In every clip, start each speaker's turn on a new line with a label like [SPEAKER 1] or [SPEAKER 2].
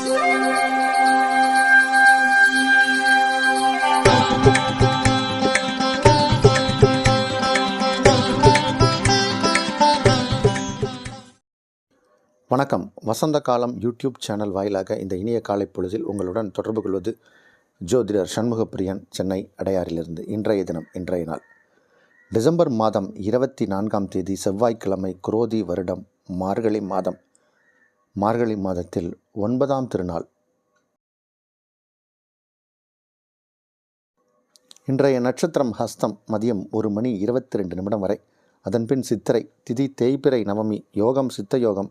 [SPEAKER 1] வணக்கம். வசந்த காலம் YouTube channel வாயிலாக இந்த இனிய காலை பொழுதில் உங்களுடன் தொடர்பு கொள்வது ஜோதிடர் சண்முகப்பிரியன், சென்னை அடையாறிலிருந்து. இன்றைய நாள் டிசம்பர் மாதம் 24ஆம் தேதி செவ்வாய்க்கிழமை, குரோதி வருடம் மார்கழி மாதம். மார்கழி மாதத்தில் 9ஆம் திருநாள். இன்றைய நட்சத்திரம் ஹஸ்தம். மதியம் 1:22 வரை. அதன்பின் சித்திரை திதி, தேய்பிறை நவமி, யோகம் சித்த யோகம்.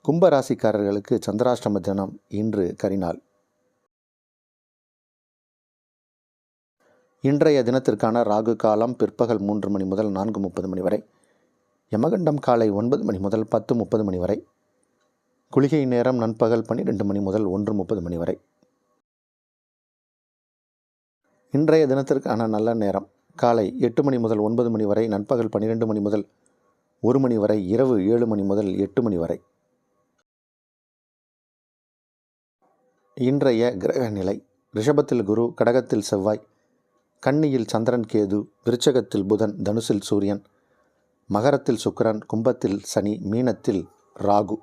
[SPEAKER 1] கும்பராசிக்காரர்களுக்கு சந்திராஷ்டம தினம். இன்று கரிநாள். இன்றைய தினத்திற்கான ராகு காலம் பிற்பகல் 3 மணி முதல் 4:30 வரை. யமகண்டம் காலை 9 மணி முதல் 10:30 வரை. குளிகை நேரம் நண்பகல் 12 மணி முதல் 1:30 வரை. இன்றைய தினத்திற்கான நல்ல நேரம் காலை 8 மணி முதல் 9 மணி வரை, நண்பகல் 12 மணி முதல் 1 மணி வரை, இரவு 7 மணி முதல் 8 மணி வரை. இன்றைய கிரக நிலை: ரிஷபத்தில் குரு, கடகத்தில் செவ்வாய், கன்னியில் சந்திரன் கேது, விருச்சகத்தில் புதன், தனுசில் சூரியன், மகரத்தில் சுக்கிரன், கும்பத்தில் சனி, மீனத்தில் ராகு.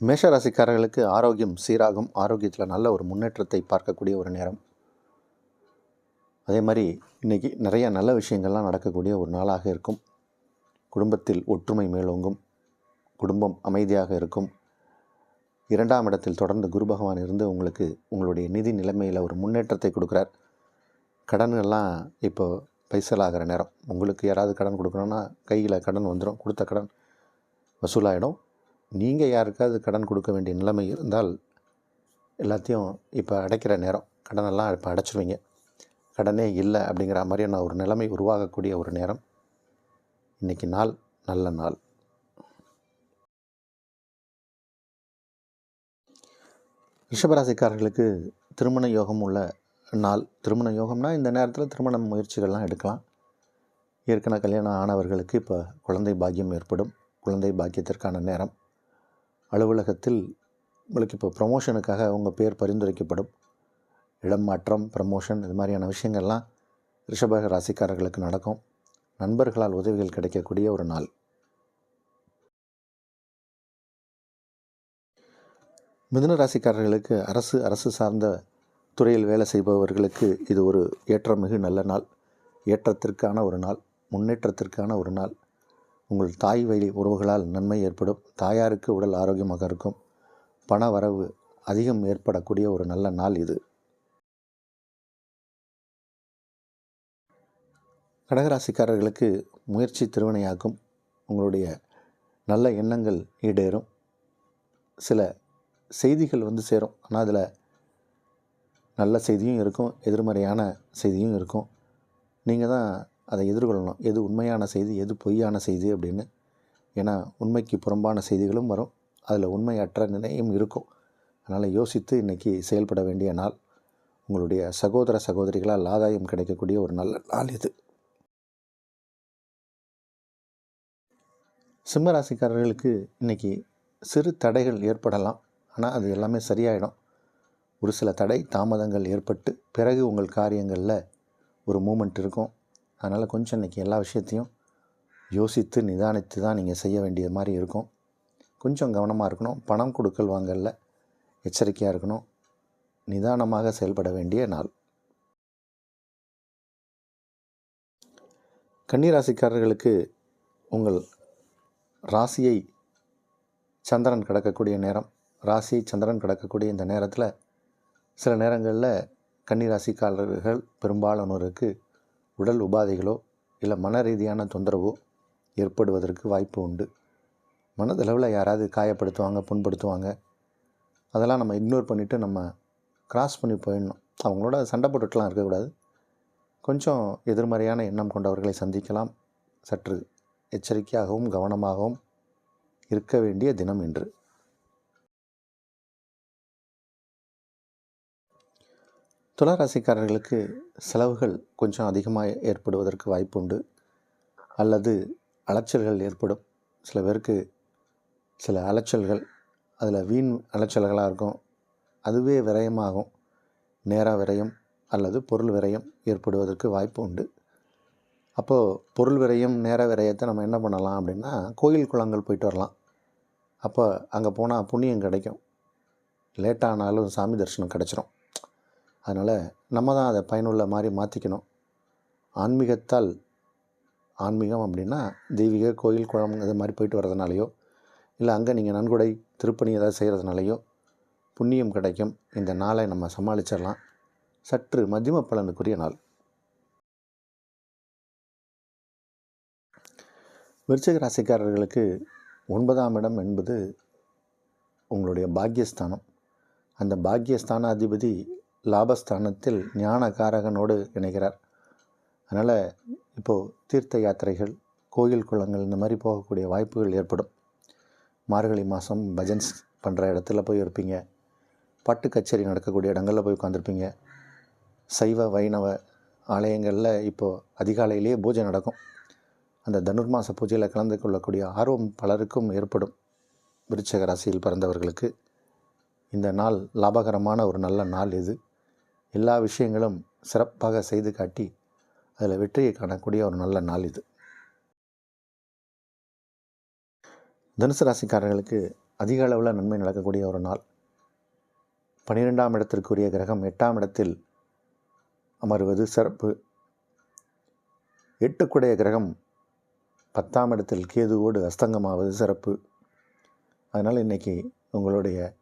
[SPEAKER 1] மேஷராசிக்காரர்களுக்கு ஆரோக்கியம் சீராகும். ஆரோக்கியத்தில் நல்ல ஒரு முன்னேற்றத்தை பார்க்கக்கூடிய ஒரு நேரம். அதே மாதிரி இன்றைக்கி நிறைய நல்ல விஷயங்கள்லாம் நடக்கக்கூடிய ஒரு நாளாக இருக்கும். குடும்பத்தில் ஒற்றுமை மேலோங்கும். குடும்பம் அமைதியாக இருக்கும். 2ஆம் இடத்தில் தொடர்ந்து குரு பகவான் இருந்து உங்களுக்கு உங்களுடைய நிதி நிலைமையில் ஒரு முன்னேற்றத்தை கொடுக்குறார். கடன்கள்லாம் இப்போ பைசலாகிற நேரம். உங்களுக்கு யாராவது கடன் கொடுக்கணுன்னா கையில் கடன் வந்துடும். கொடுத்த கடன் வசூலாகிடும். நீங்கள் யாருக்காவது கடன் கொடுக்க வேண்டிய நிலைமை இருந்தால் எல்லாத்தையும் இப்போ அடைக்கிற நேரம். கடனெல்லாம் இப்போ அடைச்சிருவீங்க. கடனே இல்லை அப்படிங்கிற மாதிரியான ஒரு நிலைமை உருவாகக்கூடிய ஒரு நேரம். இன்றைக்கி நாள் நல்ல நாள். ரிஷபராசிக்காரர்களுக்கு திருமண யோகம் உள்ள நாள். திருமண யோகம்னா இந்த நேரத்தில் திருமண முயற்சிகள்லாம் எடுக்கலாம். ஏற்கனவே கல்யாணம் ஆனவர்களுக்கு இப்போ குழந்தை பாக்கியம் ஏற்படும். குழந்தை பாக்கியத்திற்கான நேரம். அலுவலகத்தில் உங்களுக்கு இப்போ ப்ரமோஷனுக்காக உங்கள் பேர் பரிந்துரைக்கப்படும். இடம் மாற்றம், ப்ரமோஷன், இது மாதிரியான விஷயங்கள்லாம் ரிஷப ராசிக்காரர்களுக்கு நடக்கும். நண்பர்களால் உதவிகள் கிடைக்கக்கூடிய ஒரு நாள். மிதுன ராசிக்காரர்களுக்கு அரசு சார்ந்த துறையில் வேலை செய்பவர்களுக்கு இது ஒரு ஏற்றமிகு நல்ல நாள். ஏற்றத்திற்கான ஒரு நாள், முன்னேற்றத்திற்கான ஒரு நாள். உங்கள் தாய் வழி உறவுகளால் நன்மை ஏற்படும். தாயாருக்கு உடல் ஆரோக்கியமாக இருக்கும். பண வரவு அதிகம் ஏற்படக்கூடிய ஒரு நல்ல நாள் இது. கடகராசிக்காரர்களுக்கு முயற்சி திருவினையாக்கும். உங்களுடைய நல்ல எண்ணங்கள் ஈடேறும். சில செய்திகள் வந்து சேரும். ஆனால் அதில் நல்ல செய்தியும் இருக்கும், எதிர்மறையான செய்தியும் இருக்கும். நீங்கள் தான் அதை எதிர்கொள்ளணும். எது உண்மையான செய்தி, எது பொய்யான செய்தி அப்படின்னு. ஏன்னா உண்மைக்கு புறம்பான செய்திகளும் வரும். அதில் உண்மையற்ற நிலையும் இருக்கும். அதனால் யோசித்து இன்றைக்கி செயல்பட வேண்டிய நாள். உங்களுடைய சகோதர சகோதரிகளால் ஆதாயம் கிடைக்கக்கூடிய ஒரு நல்ல நாள் இது. சிம்மராசிக்காரர்களுக்கு இன்றைக்கி சிறு தடைகள் ஏற்படலாம். ஆனால் அது எல்லாமே சரியாயிடும். ஒரு சில தடை தாமதங்கள் ஏற்பட்டு பிறகு உங்கள் காரியங்களில் ஒரு மூமெண்ட் இருக்கும். அதனால் கொஞ்சம் இன்றைக்கி எல்லா விஷயத்தையும் யோசித்து நிதானித்து தான் நீங்கள் செய்ய வேண்டிய மாதிரி இருக்கும். கொஞ்சம் கவனமாக இருக்கணும். பணம் கொடுக்கல் வாங்கல எச்சரிக்கையாக இருக்கணும். நிதானமாக செயல்பட வேண்டிய நாள். கன்னிராசிக்காரர்களுக்கு உங்கள் ராசியை சந்திரன் கடக்கக்கூடிய நேரம். ராசியை சந்திரன் கடக்கக்கூடிய இந்த நேரத்தில் சில நேரங்களில் கன்னிராசிக்காரர்கள் பெரும்பாலானோருக்கு உடல் உபாதைகளோ இல்லை மன ரீதியான தொந்தரவோ ஏற்படுவதற்கு வாய்ப்பு உண்டு. மனதளவில் யாராவது காயப்படுத்துவாங்க, புண்படுத்துவாங்க. அதெல்லாம் நம்ம இக்னோர் பண்ணிவிட்டு நம்ம கிராஸ் பண்ணி போயிடணும். அவங்களோட சண்டை போட்டுட்டுலாம் இருக்கக்கூடாது. கொஞ்சம் எதிர்மறையான எண்ணம் கொண்டவர்களை சந்திக்கலாம். சற்று எச்சரிக்கையாகவும் கவனமாகவும் இருக்க வேண்டிய தினம் இன்று. துலா ராசிக்காரர்களுக்கு செலவுகள் கொஞ்சம் அதிகமாக ஏற்படுவதற்கு வாய்ப்பு உண்டு, அல்லது அலைச்சல்கள் ஏற்படும். சில பேருக்கு சில அலைச்சல்கள், அதில் வீண் அலைச்சல்களாக இருக்கும், அதுவே விரயமாகும். நேர விரயம் அல்லது பொருள் விரயம் ஏற்படுவதற்கு வாய்ப்பு உண்டு. அப்போது பொருள் விரயம், நேர விரயத்தை நம்ம என்ன பண்ணலாம் அப்படின்னா, கோயில் குளங்கள் போயிட்டு வரலாம். அப்போ அங்கே போனால் புண்ணியம் கிடைக்கும், லேட்டானாலும் சாமி தரிசனம் கிடச்சிரும். அதனால் நம்ம தான் அதை பயனுள்ள மாதிரி மாற்றிக்கணும். ஆன்மீகத்தால், ஆன்மீகம் அப்படின்னா தெய்வீக கோயில் குளம் இது மாதிரி போயிட்டு வர்றதுனாலையோ, இல்லை அங்கே நீங்கள் நன்கொடை திருப்பணி ஏதாவது செய்கிறதுனாலையோ புண்ணியம் கிடைக்கும். இந்த நாளை நம்ம சமாளிச்சிடலாம். சற்று மத்தியம பலனுக்குரிய நாள். விருச்சிக ராசிக்காரர்களுக்கு 9ஆம் இடம் என்பது உங்களுடைய பாக்கியஸ்தானம். அந்த பாக்கியஸ்தானாதிபதி லாபஸ்தானத்தில் ஞானகாரகனோடு இணைகிறார். அதனால் இப்போது தீர்த்த யாத்திரைகள், கோயில் குளங்கள் இந்த மாதிரி போகக்கூடிய வாய்ப்புகள் ஏற்படும். மார்கழி மாதம் பஜன்ஸ் பண்ணுற இடத்துல போய் இருப்பீங்க, பாட்டு கச்சேரி நடக்கக்கூடிய இடங்களில் போய் உட்காந்துருப்பீங்க. சைவ வைணவ ஆலயங்களில் இப்போது அதிகாலையிலேயே பூஜை நடக்கும். அந்த தனுர்மாச பூஜையில் கலந்து கொள்ளக்கூடிய ஆர்வம் பலருக்கும் ஏற்படும். விருச்சிக ராசியில் பிறந்தவர்களுக்கு இந்த நாள் லாபகரமான ஒரு நல்ல நாள். இது எல்லா விஷயங்களும் சிறப்பாக செய்து காட்டி அதில் வெற்றியை காணக்கூடிய ஒரு நல்ல நாள் இது. தனுசு ராசிக்காரர்களுக்கு அதிக அளவில் நன்மை நடக்கக்கூடிய ஒரு நாள். 12ஆம் இடத்திற்குரிய கிரகம் 8ஆம் இடத்தில் அமர்வது சிறப்பு. 8க்குடைய கிரகம் 10ஆம் இடத்தில் கேதுவோடு அஸ்தங்கமாவது சிறப்பு. அதனால் இன்றைக்கி உங்களுடைய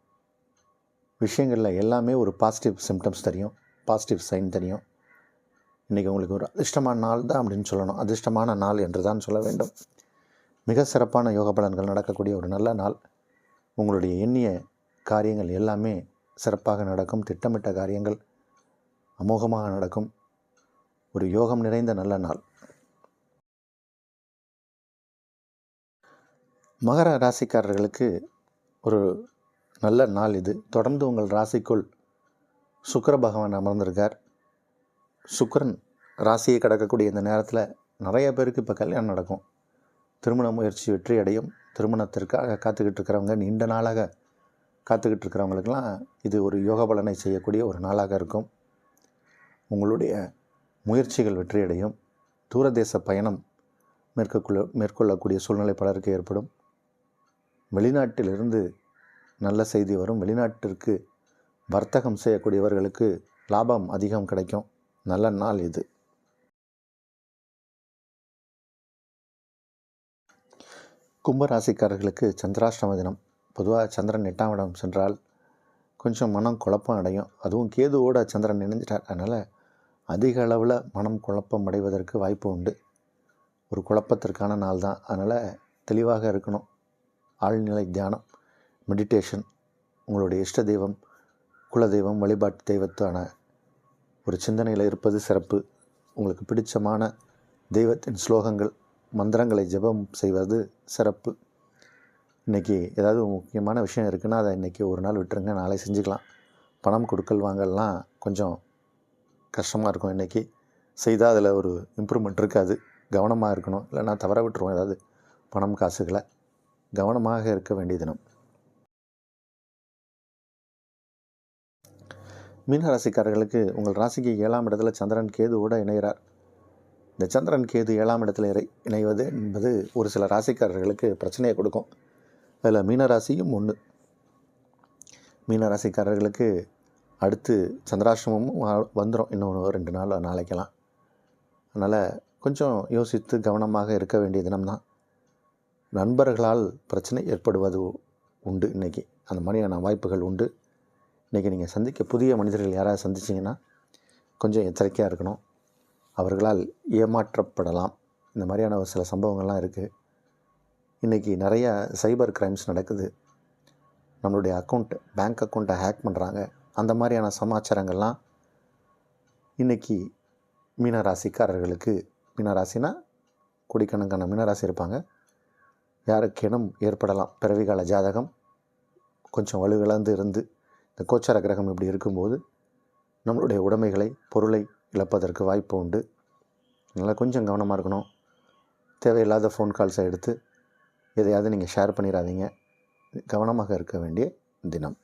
[SPEAKER 1] விஷயங்களில் எல்லாமே ஒரு பாசிட்டிவ் சிம்டம்ஸ் தெரியும், பாசிட்டிவ் சைன் தெரியும். இன்றைக்கி உங்களுக்கு ஒரு அதிர்ஷ்டமான நாள் தான் அப்படின்னு சொல்லணும். அதிர்ஷ்டமான நாள் என்று தான் சொல்ல வேண்டும். மிக சிறப்பான யோக பலன்கள் நடக்கக்கூடிய ஒரு நல்ல நாள். உங்களுடைய எண்ணிய காரியங்கள் எல்லாமே சிறப்பாக நடக்கும். திட்டமிட்ட காரியங்கள் அமோகமாக நடக்கும். ஒரு யோகம் நிறைந்த நல்ல நாள். மகர ராசிக்காரர்களுக்கு ஒரு நல்ல நாள் இது. தொடர்ந்து உங்கள் ராசிக்குள் சுக்கிர பகவான் அமர்ந்திருக்கார். சுக்கிரன் ராசியை கடக்கக்கூடிய இந்த நேரத்தில் நிறைய பேருக்கு இப்போ கல்யாணம் நடக்கும். திருமண முயற்சி வெற்றி அடையும். திருமணத்திற்காக காத்துக்கிட்டு இருக்கிறவங்க, நீண்ட நாளாக காத்துக்கிட்டு இருக்கிறவங்களுக்கெல்லாம் இது ஒரு யோக பலனை செய்யக்கூடிய ஒரு நாளாக இருக்கும். உங்களுடைய முயற்சிகள் வெற்றியடையும். தூரதேச பயணம் மேற்கொள்ளக்கூடிய சூழ்நிலை பலருக்கு ஏற்படும். வெளிநாட்டிலிருந்து நல்ல செய்தி வரும். வெளிநாட்டிற்கு வர்த்தகம் செய்யக்கூடியவர்களுக்கு லாபம் அதிகம் கிடைக்கும். நல்ல நாள் இது. கும்பராசிக்காரர்களுக்கு சந்திராஷ்டம தினம். பொதுவாக சந்திரன் 8ஆம் இடம் சென்றால் கொஞ்சம் மனம் குழப்பம் அடையும். அதுவும் கேதுவோட சந்திரன் இணைஞ்சிட்டார். அதனால் அதிக அளவில் மனம் குழப்பம் அடைவதற்கு வாய்ப்பு உண்டு. ஒரு குழப்பத்திற்கான நாள் தான். அதனால் தெளிவாக இருக்கணும். ஆழ்நிலை தியானம், மெடிடேஷன், உங்களுடைய இஷ்ட தெய்வம், குலதெய்வம், வழிபாட்டு தெய்வத்தான ஒரு சிந்தனையில் இருப்பது சிறப்பு. உங்களுக்கு பிடிச்சமான தெய்வத்தின் ஸ்லோகங்கள், மந்திரங்களை ஜெபம் செய்வது சிறப்பு. இன்றைக்கி ஏதாவது முக்கியமான விஷயம் இருக்குன்னா அதை இன்றைக்கி ஒரு நாள் விட்டுருங்க, நாளை செஞ்சுக்கலாம். பணம் கொடுக்கல் வாங்கலாம் கொஞ்சம் கஷ்டமாக இருக்கும். இன்றைக்கி செய்தால் அதில் ஒரு இம்ப்ரூவ்மெண்ட் இருக்காது. கவனமாக இருக்கணும். இல்லைனா தவற விட்டுருவோம். ஏதாவது பணம் காசுகளை கவனமாக இருக்க வேண்டிய தினம். மீனராசிக்காரர்களுக்கு உங்கள் ராசிக்கு 7ஆம் இடத்துல சந்திரன் கேதுவோட இணைகிறார். இந்த சந்திரன் கேது 7ஆம் இடத்துல இணைவது என்பது ஒரு சில ராசிக்காரர்களுக்கு பிரச்சனையை கொடுக்கும். அதில் மீனராசியும் ஒன்று. மீனராசிக்காரர்களுக்கு அடுத்து சந்திராஷ்டமமும் வந்துடும். இன்னும் 2 நாள் நாளைக்கெல்லாம். அதனால் கொஞ்சம் யோசித்து கவனமாக இருக்க வேண்டிய தினம்தான். நண்பர்களால் பிரச்சனை ஏற்படுவது உண்டு. இன்றைக்கி அந்த மாதிரியான வாய்ப்புகள் உண்டு. இன்றைக்கி நீங்கள் சந்திக்க புதிய மனிதர்கள் யாராவது சந்திச்சிங்கன்னா கொஞ்சம் எச்சரிக்கையாக இருக்கணும். அவர்களால் ஏமாற்றப்படலாம். இந்த மாதிரியான ஒரு சில சம்பவங்கள்லாம் இருக்குது. இன்றைக்கி நிறையா சைபர் கிரைம்ஸ் நடக்குது. நம்மளுடைய பேங்க் அக்கௌண்ட்டை ஹேக் பண்ணுறாங்க. அந்த மாதிரியான சமாச்சாரங்கள்லாம் இன்றைக்கி மீனராசிக்காரர்களுக்கு, மீனராசினா கோடிக்கணக்கான மீனராசி இருப்பாங்க, யாருக்கேனும் ஏற்படலாம். பிறவிகால ஜாதகம் கொஞ்சம் வலுவிழந்து இருந்து இந்த கோச்சார கிரகம் இப்படி இருக்கும்போது நம்மளுடைய உடைமைகளை பொருளை இழப்பதற்கு வாய்ப்பு உண்டு. அதனால் கொஞ்சம் கவனமாக இருக்கணும். தேவையில்லாத ஃபோன் கால்ஸை எடுத்து எதையாவது நீங்கள் ஷேர் பண்ணிடாதீங்க. கவனமாக இருக்க வேண்டிய தினம்.